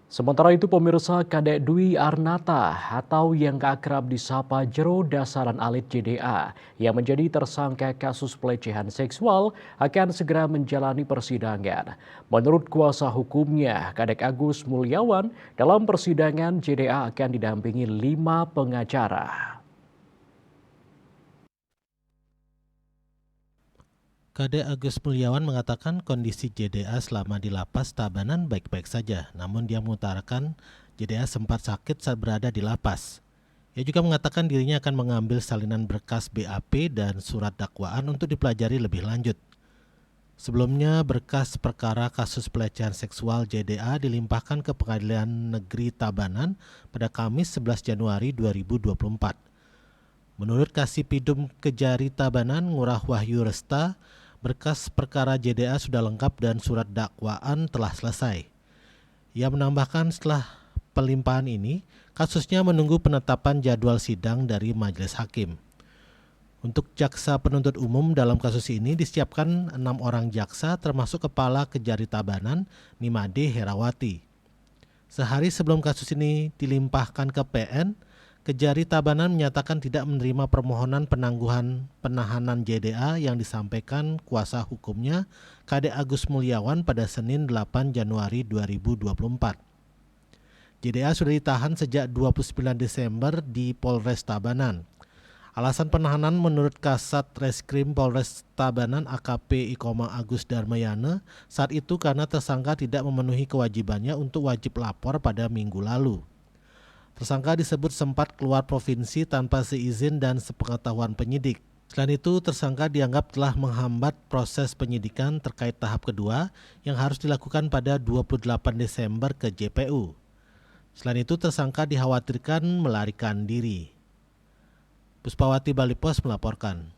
Sementara itu pemirsa Kadek Dwi Arnata atau yang akrab disapa Jero Dasaran Alit JDA yang menjadi tersangka kasus pelecehan seksual akan segera menjalani persidangan. Menurut kuasa hukumnya, Kadek Agus Mulyawan, dalam persidangan JDA akan didampingi 5 pengacara. Kadek Agus Mulyawan mengatakan kondisi JDA selama di lapas Tabanan baik-baik saja, namun dia mengutarakan JDA sempat sakit saat berada di lapas. Ia juga mengatakan dirinya akan mengambil salinan berkas BAP dan surat dakwaan untuk dipelajari lebih lanjut. Sebelumnya, berkas perkara kasus pelecehan seksual JDA dilimpahkan ke Pengadilan Negeri Tabanan pada Kamis 11 Januari 2024. Menurut Kasipidum Kejari Tabanan, Ngurah Wahyu Resta, berkas perkara JDA sudah lengkap dan surat dakwaan telah selesai. Ia menambahkan setelah pelimpahan ini, kasusnya menunggu penetapan jadwal sidang dari majelis hakim. Untuk jaksa penuntut umum dalam kasus ini disiapkan 6 orang jaksa termasuk Kepala Kejari Tabanan, Nimade Herawati. Sehari sebelum kasus ini dilimpahkan ke PN, Kejari Tabanan menyatakan tidak menerima permohonan penangguhan penahanan JDA yang disampaikan kuasa hukumnya Kadek Agus Mulyawan pada Senin 8 Januari 2024. JDA sudah ditahan sejak 29 Desember di Polres Tabanan. Alasan penahanan menurut Kasat Reskrim Polres Tabanan AKP Ikoma Agus Darmayana saat itu karena tersangka tidak memenuhi kewajibannya untuk wajib lapor pada minggu lalu. Tersangka disebut sempat keluar provinsi tanpa seizin dan sepengetahuan penyidik. Selain itu, tersangka dianggap telah menghambat proses penyidikan terkait tahap kedua yang harus dilakukan pada 28 Desember ke JPU. Selain itu, tersangka dikhawatirkan melarikan diri. Puspawati Balipos melaporkan.